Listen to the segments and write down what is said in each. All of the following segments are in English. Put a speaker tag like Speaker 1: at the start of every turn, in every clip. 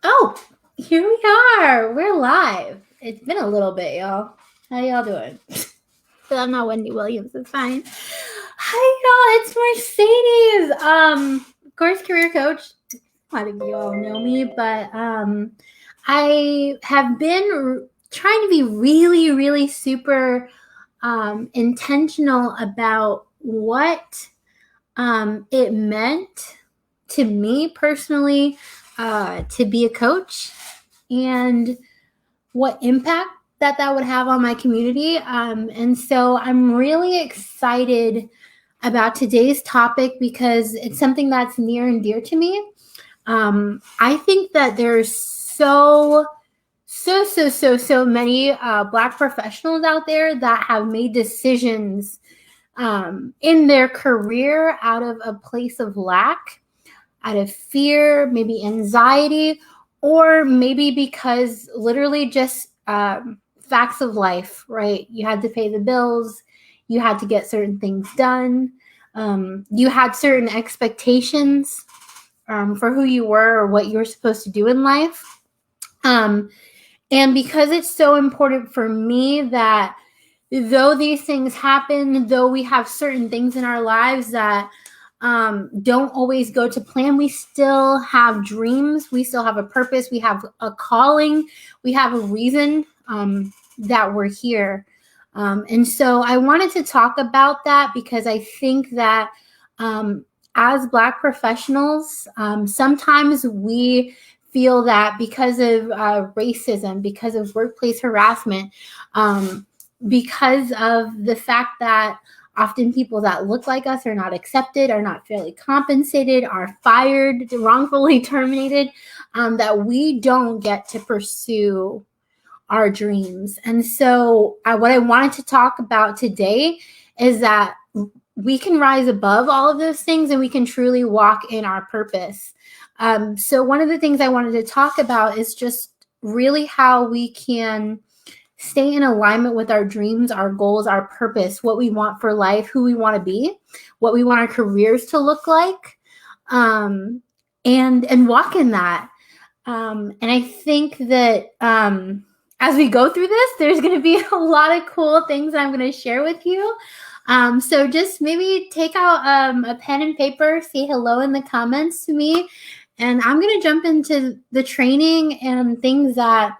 Speaker 1: Oh, here we are. We're live. It's been a little bit, y'all. How y'all doing? But I'm not Wendy Williams. It's fine. Hi, y'all. It's Mercedes. Of course, career coach. A lot of you all know me, but I have been trying to be really, really super intentional about what it meant to me personally to be a coach and what impact that would have on my community. And so I'm really excited about today's topic because it's something that's near and dear to me. I think that there's so many Black professionals out there that have made decisions in their career out of a place of lack, out of fear, maybe anxiety, or maybe because literally just facts of life, right? You had to pay the bills, you had to get certain things done, you had certain expectations for who you were or what you were supposed to do in life. And because it's so important for me that though these things happen, though we have certain things in our lives that don't always go to plan, we still have dreams, we still have a purpose, we have a calling, we have a reason that we're here. And so I wanted to talk about that because I think that as Black professionals, sometimes we feel that because of racism, because of workplace harassment, because of the fact that often people that look like us are not accepted, are not fairly compensated, are fired, wrongfully terminated, that we don't get to pursue our dreams. And so, what I wanted to talk about today is that we can rise above all of those things and we can truly walk in our purpose. So, one of the things I wanted to talk about is just really how we can stay in alignment with our dreams, our goals, our purpose, what we want for life, who we want to be, what we want our careers to look like, and walk in that. And I think that as we go through this, there's going to be a lot of cool things that I'm going to share with you. So just maybe take out a pen and paper, say hello in the comments to me, and I'm going to jump into the training and things that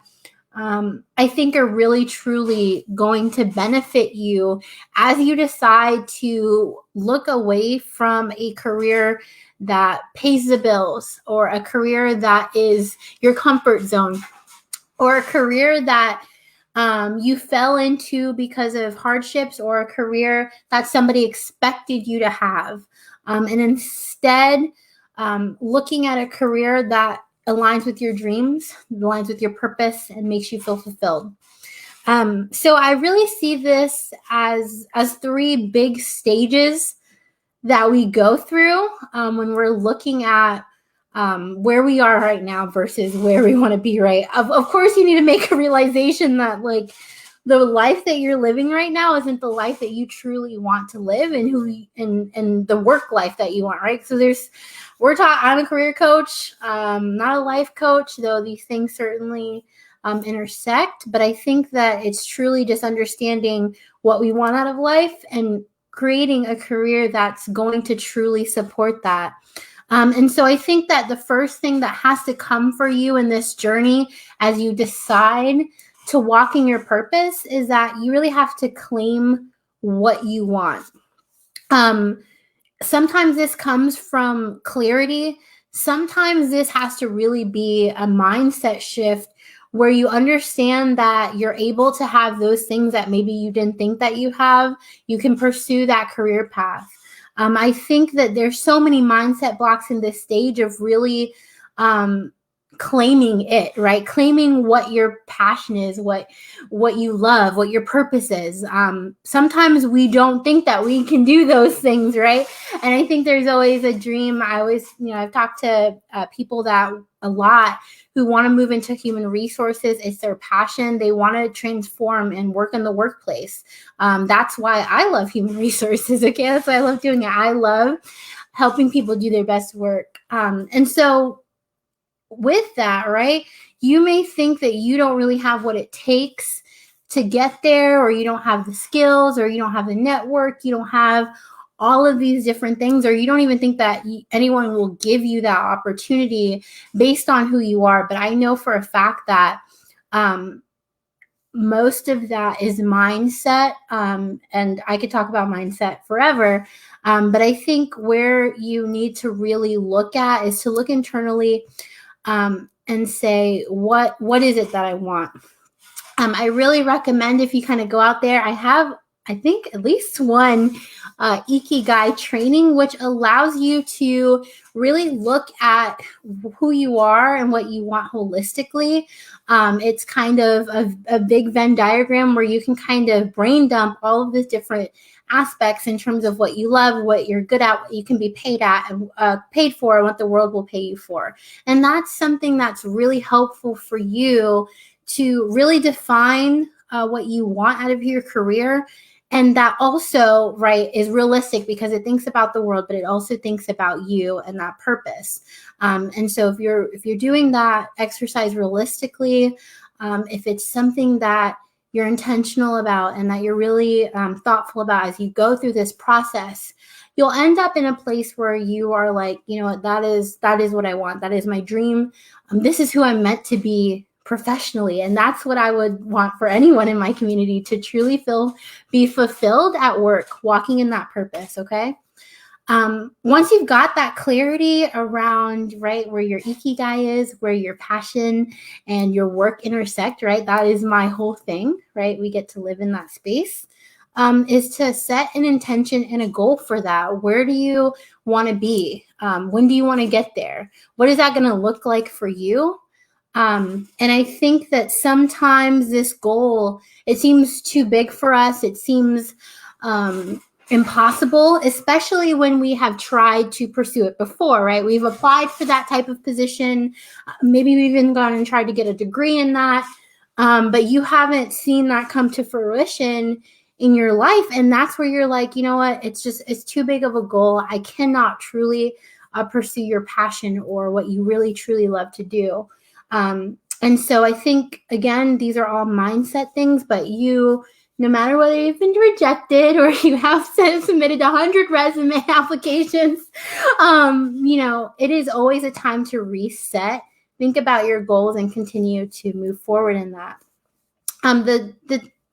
Speaker 1: I think are really truly going to benefit you as you decide to look away from a career that pays the bills, or a career that is your comfort zone, or a career that you fell into because of hardships, or a career that somebody expected you to have. And instead, looking at a career that aligns with your dreams, aligns with your purpose, and makes you feel fulfilled. So I really see this as three big stages that we go through when we're looking at where we are right now versus where we want to be, right? Of course, you need to make a realization that like the life that you're living right now isn't the life that you truly want to live, and the work life that you want, right? So I'm a career coach, not a life coach, though these things certainly intersect. But I think that it's truly just understanding what we want out of life and creating a career that's going to truly support that. And so I think that the first thing that has to come for you in this journey as you decide to walk in your purpose is that you really have to claim what you want. Sometimes this comes from clarity. Sometimes this has to really be a mindset shift where you understand that you're able to have those things that maybe you didn't think that you have. You can pursue that career path. I think that there's so many mindset blocks in this stage of really claiming it, right? Claiming what your passion is, what you love, what your purpose is. Sometimes we don't think that we can do those things, right? And I think there's always a dream. I've talked to people that a lot who want to move into human resources. It's their passion. They want to transform and work in the workplace. That's why I love human resources. Okay, that's why I love doing it. I love helping people do their best work. And so with that, right, you may think that you don't really have what it takes to get there, or you don't have the skills, or you don't have the network, you don't have all of these different things, or you don't even think that anyone will give you that opportunity based on who you are. But I know for a fact that most of that is mindset. And I could talk about mindset forever. But I think where you need to really look at is to look internally and say, what is it that I want? I really recommend, if you kind of go out there, I think at least one Ikigai training, which allows you to really look at who you are and what you want holistically. It's kind of a big Venn diagram where you can kind of brain dump all of the different aspects in terms of what you love, what you're good at, what you can be paid for, and what the world will pay you for. And that's something that's really helpful for you to really define what you want out of your career. And that also, right, is realistic because it thinks about the world, but it also thinks about you and that purpose. And so if you're doing that exercise realistically, if it's something that you're intentional about and that you're really thoughtful about as you go through this process, you'll end up in a place where you are like, you know what, that is what I want. That is my dream. This is who I'm meant to be professionally. And that's what I would want for anyone in my community, to truly be fulfilled at work, walking in that purpose. Okay. Once you've got that clarity around, right, where your Ikigai is, where your passion and your work intersect, right, that is my whole thing, right? We get to live in that space, is to set an intention and a goal for that. Where do you want to be? When do you want to get there? What is that going to look like for you? And I think that sometimes this goal, it seems too big for us. It seems impossible, especially when we have tried to pursue it before, right? We've applied for that type of position. Maybe we've even gone and tried to get a degree in that. But you haven't seen that come to fruition in your life. And that's where you're like, you know what? It's too big of a goal. I cannot truly pursue your passion or what you really, truly love to do. And so I think, again, these are all mindset things, but no matter whether you've been rejected or you have submitted 100 resume applications, it is always a time to reset, think about your goals, and continue to move forward in that. The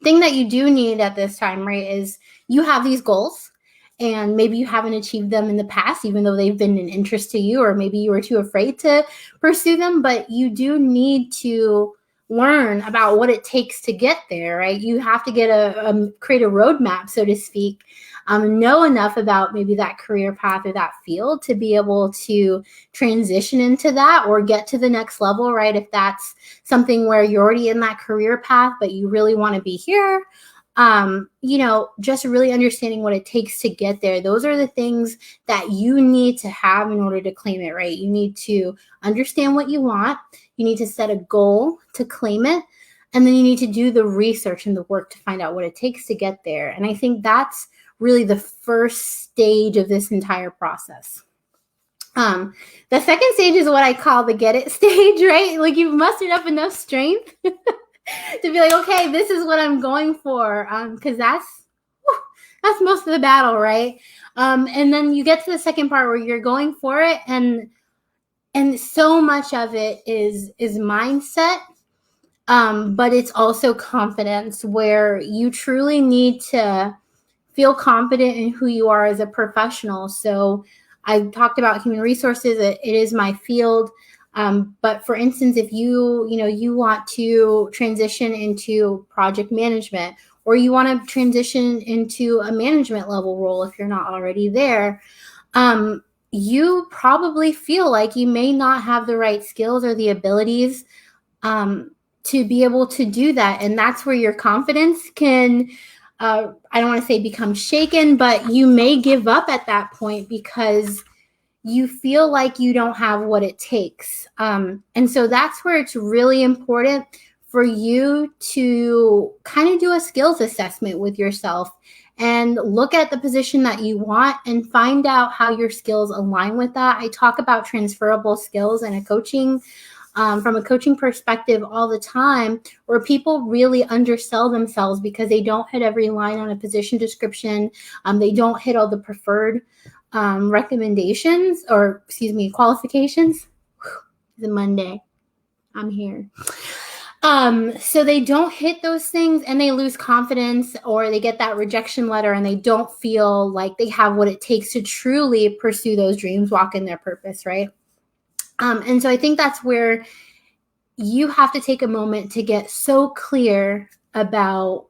Speaker 1: thing that you do need at this time, right, is you have these goals. And maybe you haven't achieved them in the past, even though they've been an interest to you, or maybe you were too afraid to pursue them. But you do need to learn about what it takes to get there, right? You have to create a roadmap, so to speak, know enough about maybe that career path or that field to be able to transition into that or get to the next level, right? If that's something where you're already in that career path, but you really want to be here. Just really understanding what it takes to get there. Those are the things that you need to have in order to claim it, right? You need to understand what you want. You need to set a goal to claim it. And then you need to do the research and the work to find out what it takes to get there. And I think that's really the first stage of this entire process. The second stage is what I call the get it stage, right? Like you've mustered up enough strength to be like, okay, this is what I'm going for, because that's most of the battle, right? And then you get to the second part where you're going for it, and so much of it is mindset, but it's also confidence, where you truly need to feel confident in who you are as a professional. So I talked about human resources. It is my field. But for instance, if you want to transition into project management, or you want to transition into a management level role, if you're not already there, you probably feel like you may not have the right skills or the abilities to be able to do that. And that's where your confidence can, I don't want to say become shaken, but you may give up at that point because you feel like you don't have what it takes. And so that's where it's really important for you to kind of do a skills assessment with yourself and look at the position that you want and find out how your skills align with that. I talk about transferable skills in a coaching from a coaching perspective all the time, where people really undersell themselves because they don't hit every line on a position description. They don't hit all the preferred recommendations, or qualifications. It's a Monday. I'm here. So they don't hit those things, and they lose confidence, or they get that rejection letter and they don't feel like they have what it takes to truly pursue those dreams, walk in their purpose, right? And so I think that's where you have to take a moment to get so clear about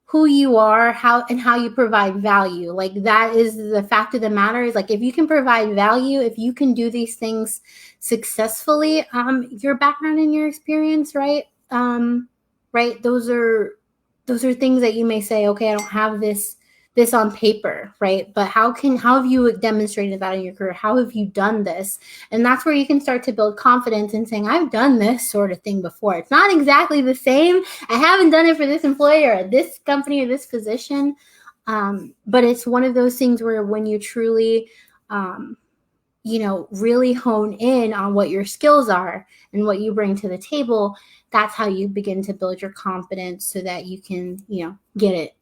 Speaker 1: who you are, how you provide value. Like, that is the fact of the matter, is like, if you can provide value, if you can do these things successfully, your background and your experience, right? Right. Those are things that you may say, okay, I don't have this on paper, right? But how have you demonstrated that in your career? How have you done this? And that's where you can start to build confidence in saying, I've done this sort of thing before. It's not exactly the same. I haven't done it for this employer or this company or this position. But it's one of those things where when you truly, really hone in on what your skills are and what you bring to the table, that's how you begin to build your confidence so that you can, get it.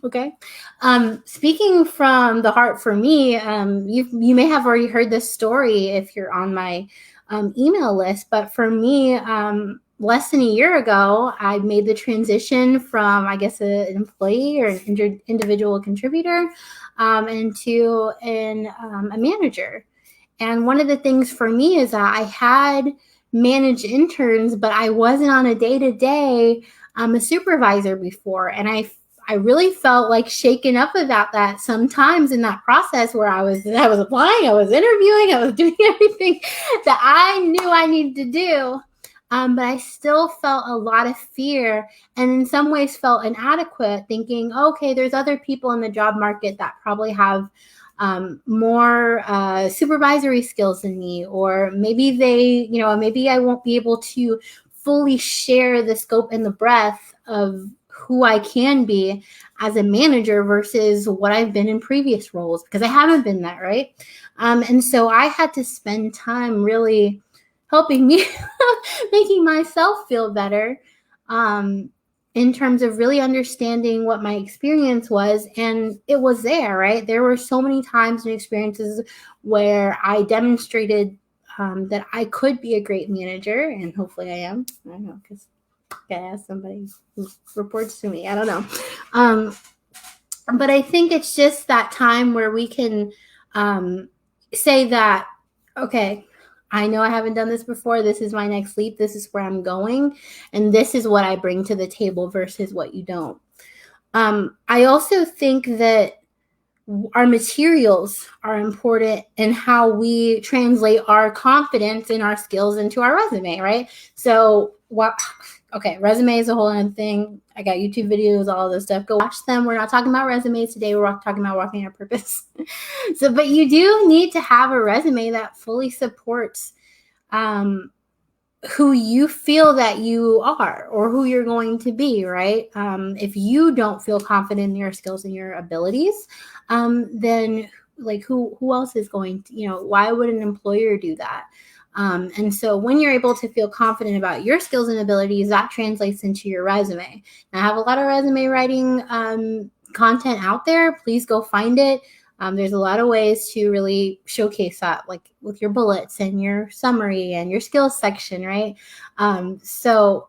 Speaker 1: Okay. Speaking from the heart for me, you may have already heard this story if you're on my email list, but for me, less than a year ago, I made the transition from, I guess, an employee or an individual contributor into a manager. And one of the things for me is that I had managed interns, but I wasn't on a day-to-day a supervisor before. And I really felt like shaken up about that sometimes in that process, where I was applying, I was interviewing, I was doing everything that I knew I needed to do. But I still felt a lot of fear, and in some ways felt inadequate, thinking, okay, there's other people in the job market that probably have more supervisory skills than me, or maybe maybe I won't be able to fully share the scope and the breadth of who I can be as a manager versus what I've been in previous roles, because I haven't been that, right? And so I had to spend time really helping me, making myself feel better, in terms of really understanding what my experience was. And it was there, right? There were so many times and experiences where I demonstrated that I could be a great manager, and hopefully I am. I don't know, because I gotta ask somebody who reports to me. I don't know. But I think it's just that time where we can say that, okay, I know I haven't done this before. This is my next leap. This is where I'm going. And this is what I bring to the table versus what you don't. I also think that our materials are important in how we translate our confidence and our skills into our resume, right? So resume is a whole other thing. I got YouTube videos, all this stuff. Go watch them. We're not talking about resumes today. We're talking about walking our purpose. But you do need to have a resume that fully supports who you feel that you are or who you're going to be, right? If you don't feel confident in your skills and your abilities, then like who else is going to, why would an employer do that? And so when you're able to feel confident about your skills and abilities, that translates into your resume. Now, I have a lot of resume writing content out there. Please go find it. There's a lot of ways to really showcase that, like with your bullets and your summary and your skills section, right? So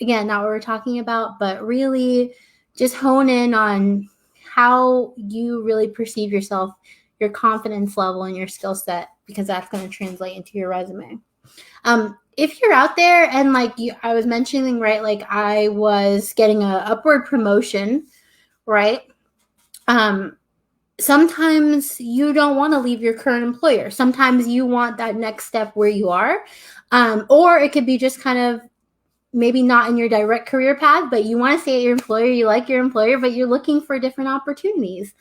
Speaker 1: again, not what we're talking about, but really just hone in on how you really perceive yourself, your confidence level and your skill set, because that's going to translate into your resume. If you're out there and I was mentioning, right, like I was getting an upward promotion, right? Sometimes you don't want to leave your current employer. Sometimes you want that next step where you are. Or it could be just kind of maybe not in your direct career path, but you want to stay at your employer. You like your employer, but you're looking for different opportunities.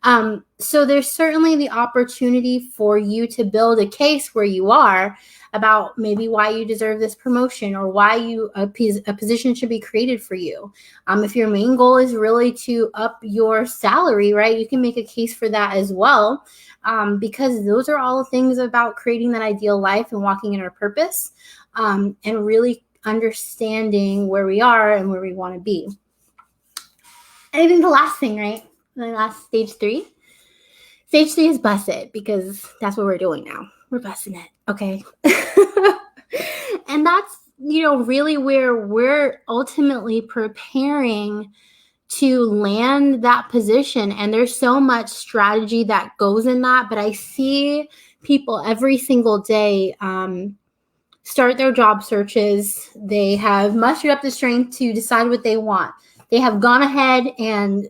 Speaker 1: So there's certainly the opportunity for you to build a case where you are, about maybe why you deserve this promotion or why a position should be created for you. If your main goal is really to up your salary, right, you can make a case for that as well, because those are all things about creating that ideal life and walking in our purpose, and really understanding where we are and where we want to be. And I think the last thing, right, the last stage 3 is bust it, because that's what we're doing now. We're busting it, okay? And that's, really where we're ultimately preparing to land that position. And there's so much strategy that goes in that, but I see people every single day start their job searches. They have mustered up the strength to decide what they want. They have gone ahead and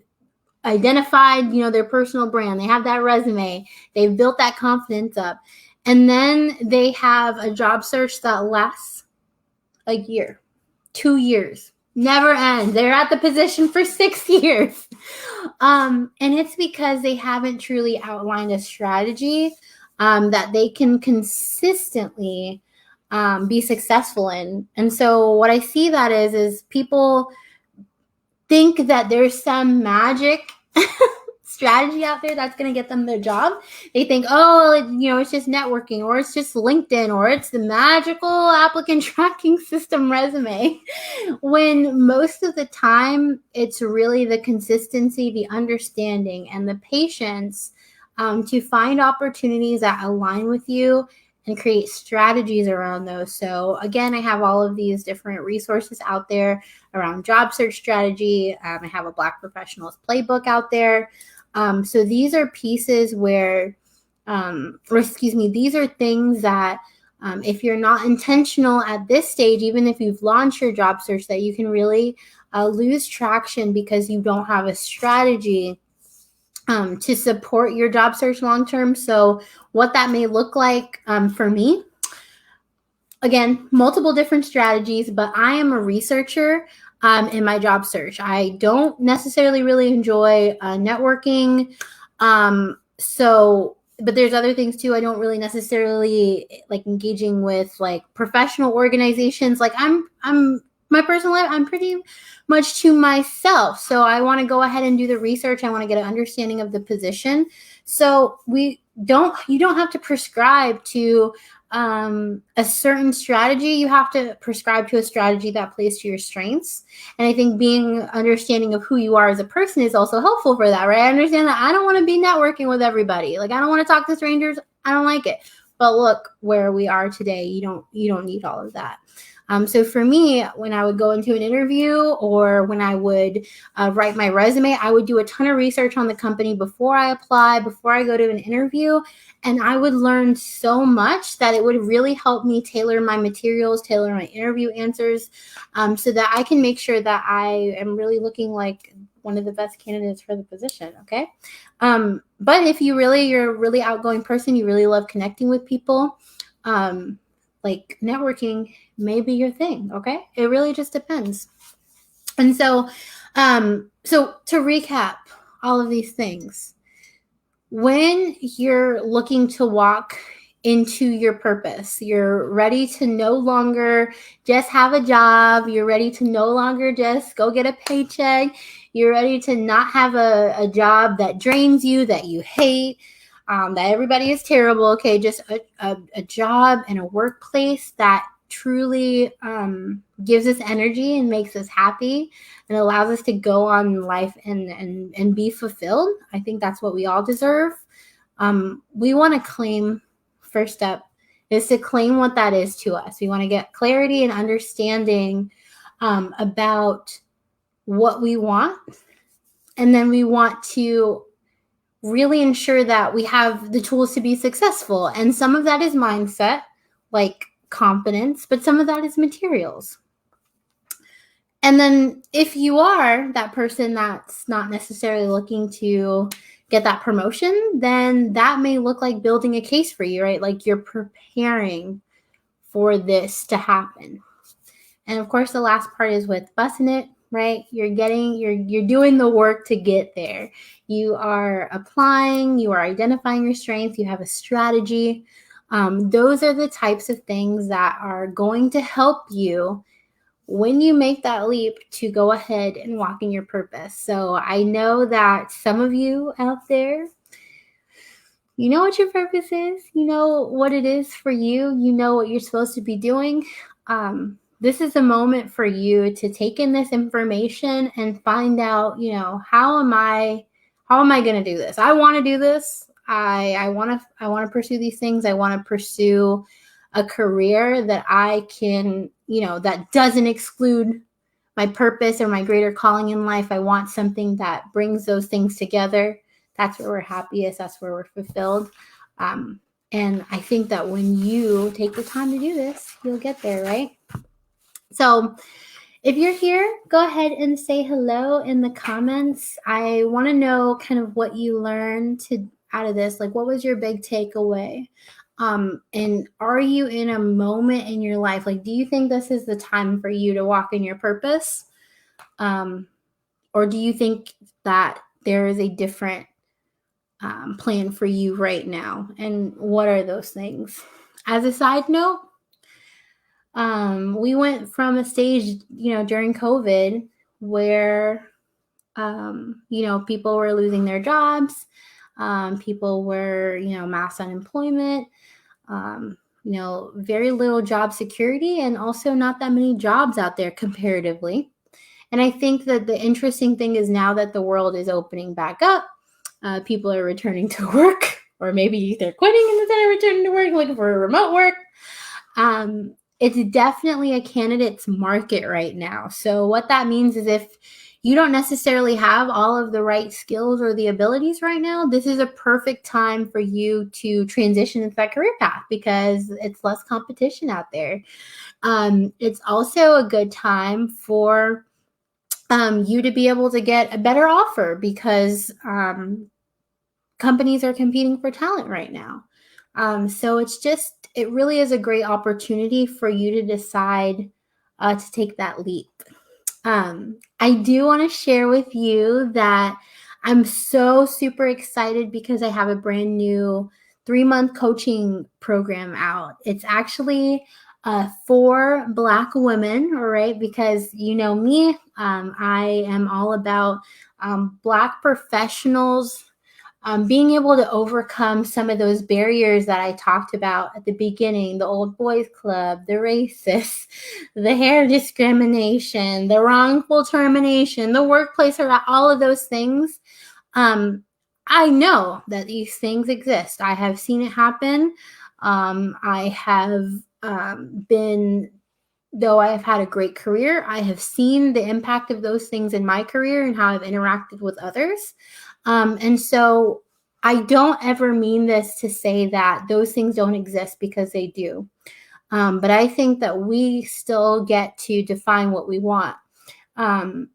Speaker 1: identified, their personal brand. They have that resume. They've built that confidence up. And then they have a job search that lasts a year, 2 years, never ends. They're at the position for 6 years. And it's because they haven't truly outlined a strategy that they can consistently be successful in. And so what I see that is people think that there's some magic strategy out there that's going to get them their job. They think, it's just networking, or it's just LinkedIn, or it's the magical applicant tracking system resume. When most of the time, it's really the consistency, the understanding, and the patience to find opportunities that align with you and create strategies around those. So again, I have all of these different resources out there around job search strategy. I have a Black Professionals Playbook out there. So these are pieces where, these are things that if you're not intentional at this stage, even if you've launched your job search, that you can really lose traction because you don't have a strategy to support your job search long-term. So what that may look like for me, again, multiple different strategies, but I am a researcher in my job search. I don't necessarily really enjoy networking. But there's other things too. I don't really necessarily like engaging with like professional organizations. Like I'm my personal life, I'm pretty much to myself. So I want to go ahead and do the research. I want to get an understanding of the position. So you don't have to prescribe to a certain strategy. You have to prescribe to a strategy that plays to your strengths. And I think being understanding of who you are as a person is also helpful for that, right? I understand that I don't want to be networking with everybody. Like, I don't want to talk to strangers. I don't like it. But look where we are today. You don't need all of that. So for me, when I would go into an interview or when I would write my resume, I would do a ton of research on the company before I apply, before I go to an interview. And I would learn so much that it would really help me tailor my materials, tailor my interview answers, so that I can make sure that I am really looking like one of the best candidates for the position. Okay. But if you're a really outgoing person, you really love connecting with people, like networking may be your thing. Okay. It really just depends. And so to recap all of these things, when you're looking to walk into your purpose, you're ready to no longer just have a job. You're ready to no longer just go get a paycheck. You're ready to not have a job that drains you, that you hate, that everybody is terrible. Okay, just a job and a workplace that truly gives us energy and makes us happy and allows us to go on life and be fulfilled. I think that's what we all deserve. We want to claim, first step is to claim what that is to us. We want to get clarity and understanding about what we want. And then we want to really ensure that we have the tools to be successful. And some of that is mindset, like confidence, but some of that is materials. And then if you are that person that's not necessarily looking to get that promotion, then that may look like building a case for you, right? Like you're preparing for this to happen. And of course, the last part is with busting it, right? You're doing the work to get there. You are applying, you are identifying your strengths, you have a strategy. Those are the types of things that are going to help you when you make that leap to go ahead and walk in your purpose. So I know that some of you out there, you know what your purpose is, you know what it is for you, you know what you're supposed to be doing. This is a moment for you to take in this information and find out, how am I going to do this? I want to do this. I want to pursue these things. I want to pursue a career that I can, that doesn't exclude my purpose or my greater calling in life. I want something that brings those things together. That's where we're happiest. That's where we're fulfilled. And I think that when you take the time to do this, you'll get there, right? So if you're here, go ahead and say hello in the comments. I want to know kind of what you learned out of this. Like, what was your big takeaway? And are you in a moment in your life? Like, do you think this is the time for you to walk in your purpose? Or do you think that there is a different plan for you right now? And what are those things? As a side note, we went from a stage, during COVID where, people were losing their jobs. People were, mass unemployment, very little job security, and also not that many jobs out there comparatively. And I think that the interesting thing is now that the world is opening back up, people are returning to work, or maybe they're quitting and then returning to work, looking for remote work. It's definitely a candidate's market right now. So what that means is if you don't necessarily have all of the right skills or the abilities right now, this is a perfect time for you to transition into that career path because it's less competition out there. It's also a good time for you to be able to get a better offer because companies are competing for talent right now. So it really is a great opportunity for you to decide to take that leap. I do want to share with you that I'm so super excited because I have a brand new 3-month coaching program out. It's actually for Black women, all right? Because you know me, I am all about Black professionals being able to overcome some of those barriers that I talked about at the beginning, the old boys club, the racists, the hair discrimination, the wrongful termination, the workplace, all of those things. I know that these things exist. I have seen it happen. I have though I have had a great career, I have seen the impact of those things in my career and how I've interacted with others. And so I don't ever mean this to say that those things don't exist, because they do. But I think that we still get to define what we want. And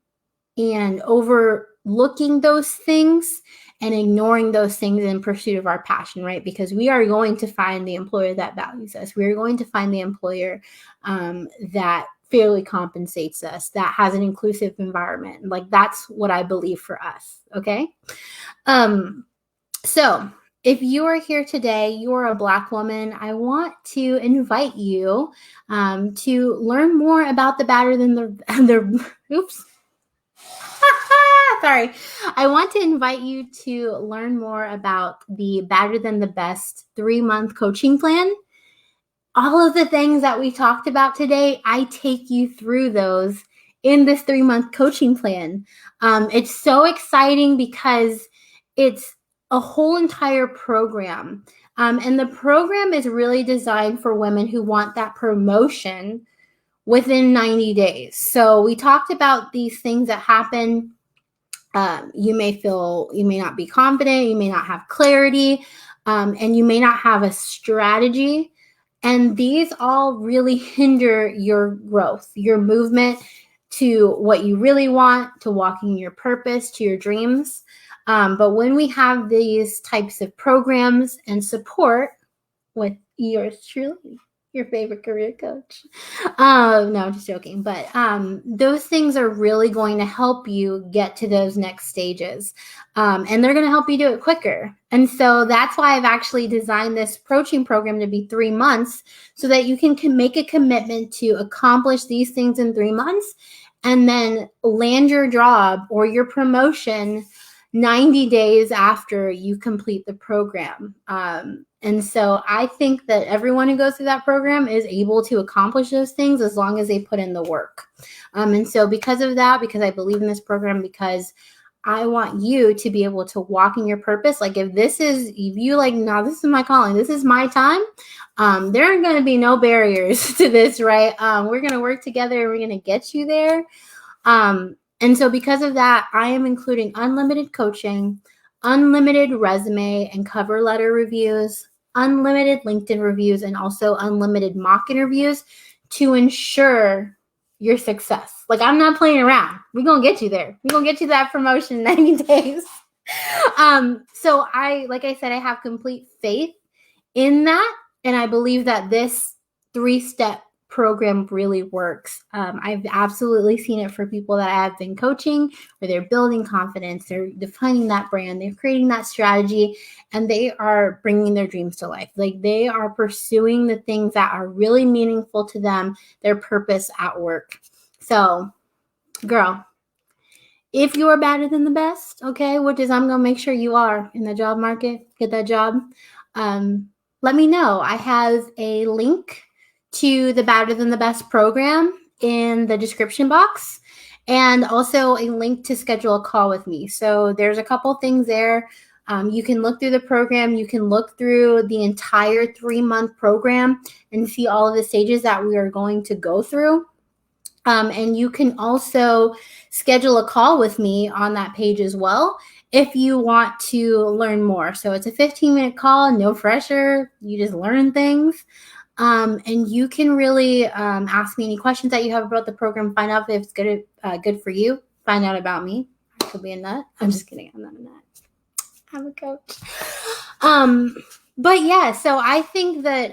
Speaker 1: overlooking those things and ignoring those things in pursuit of our passion, right? Because we are going to find the employer that values us. We are going to find the employer that fairly compensates us, that has an inclusive environment. Like, that's what I believe for us. Okay. So if you are here today, you are a Black woman, I want to invite you to learn more about the better than the oops. Sorry. I want to invite you to learn more about the Better Than the Best 3-month coaching plan. All of the things that we talked about today, I take you through those in this 3-month coaching plan. It's so exciting because it's a whole entire program. And the program is really designed for women who want that promotion within 90 days. So we talked about these things that happen. You may not be confident, you may not have clarity, and you may not have a strategy. And these all really hinder your growth, your movement to what you really want, to walking your purpose, to your dreams. But when we have these types of programs and support with yours truly, Your favorite career coach. No, I'm just joking. But those things are really going to help you get to those next stages. And they're going to help you do it quicker. And so that's why I've actually designed this coaching program to be 3 months so that you can make a commitment to accomplish these things in 3 months and then land your job or your promotion 90 days after you complete the program. And so I think that everyone who goes through that program is able to accomplish those things as long as they put in the work. And so because of that, because I believe in this program, because I want you to be able to walk in your purpose. Like if you like, no, this is my calling, this is my time. There are going to be no barriers to this, right? We're going to work together and we're going to get you there. And so because of that, I am including unlimited coaching, unlimited resume and cover letter reviews, unlimited LinkedIn reviews, and also unlimited mock interviews to ensure your success. Like I'm not playing around. We're going to get you there. We're going to get you that promotion in 90 days. So like I said, I have complete faith in that. And I believe that this 3-step program really works. I've absolutely seen it for people that I've been coaching where they're building confidence, they're defining that brand, they're creating that strategy, and they are bringing their dreams to life. Like they are pursuing the things that are really meaningful to them, their purpose at work. So, girl, if you are better than the best, okay, which is I'm going to make sure you are in the job market, get that job, let me know. I have a link to the Better Than the Best program in the description box and also a link to schedule a call with me. So there's a couple things there. You can look through the program. You can look through the entire 3-month program and see all of the stages that we are going to go through. And you can also schedule a call with me on that page as well if you want to learn more. So it's a 15-minute call, no pressure. You just learn things. And you can really ask me any questions that you have about the program, find out if it's good for you, find out about me. I could be a nut. I'm just kidding. I'm not a nut. I'm a coach. But yeah, so I think that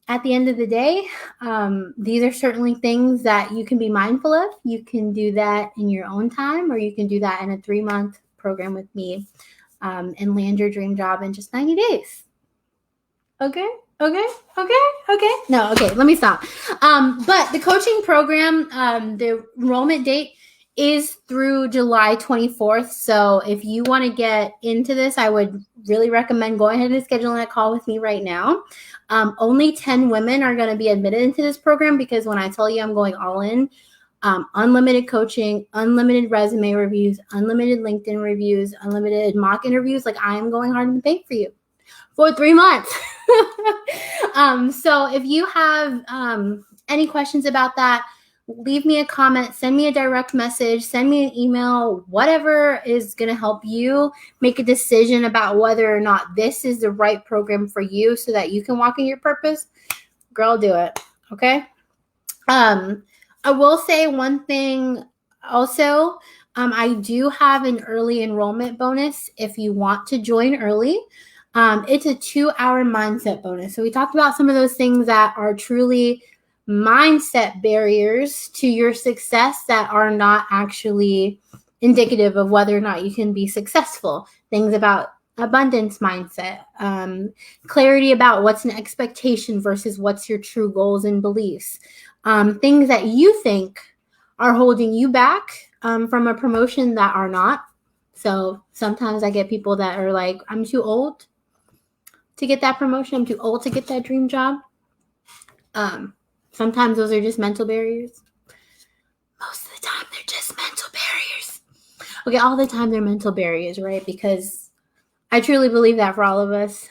Speaker 1: at the end of the day, these are certainly things that you can be mindful of. You can do that in your own time, or you can do that in a 3-month program with me and land your dream job in just 90 days. Okay. No, okay, let me stop. But the coaching program, the enrollment date is through July 24th. So if you want to get into this, I would really recommend going ahead and scheduling a call with me right now. Only 10 women are going to be admitted into this program because when I tell you I'm going all in, unlimited coaching, unlimited resume reviews, unlimited LinkedIn reviews, unlimited mock interviews, like I am going hard in the paint for you for 3 months. So if you have any questions about that, leave me a comment, send me a direct message, send me an email, whatever is going to help you make a decision about whether or not this is the right program for you so that you can walk in your purpose. Girl, do it. Okay. I will say one thing also. I do have an early enrollment bonus if you want to join early. It's a 2-hour mindset bonus. So we talked about some of those things that are truly mindset barriers to your success that are not actually indicative of whether or not you can be successful. Things about abundance mindset, clarity about what's an expectation versus what's your true goals and beliefs, things that you think are holding you back from a promotion that are not. So sometimes I get people that are like, I'm too old to get that promotion. I'm too old to get that dream job. Sometimes those are just mental barriers. Most of the time, they're just mental barriers. Okay, all the time they're mental barriers, right? Because I truly believe that for all of us,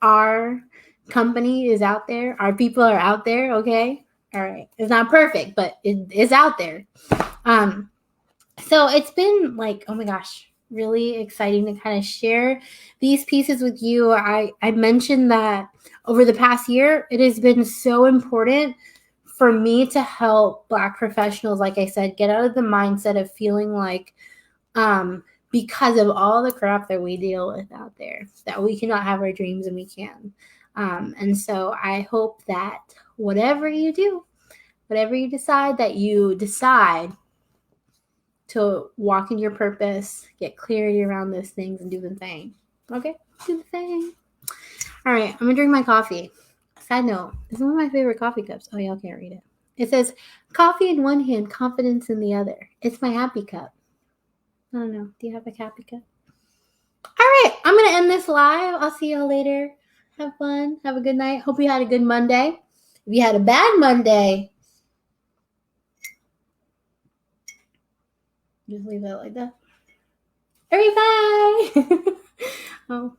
Speaker 1: our company is out there. Our people are out there, okay? All right. It's not perfect, but it is out there. So it's been like, oh my gosh, really exciting to kind of share these pieces with you. I mentioned that over the past year, it has been so important for me to help Black professionals, like I said, get out of the mindset of feeling like because of all the crap that we deal with out there, that we cannot have our dreams and we can. And so I hope that whatever you do, whatever you decide, that you decide to walk in your purpose, get clarity around those things, and do the thing. Okay? Do the thing. All right, I'm going to drink my coffee. Side note, this is one of my favorite coffee cups. Oh, y'all can't read it. It says, coffee in one hand, confidence in the other. It's my happy cup. I don't know. Do you have a happy cup? All right, I'm going to end this live. I'll see y'all later. Have fun. Have a good night. Hope you had a good Monday. If you had a bad Monday, just leave that like that. All right, bye. Oh.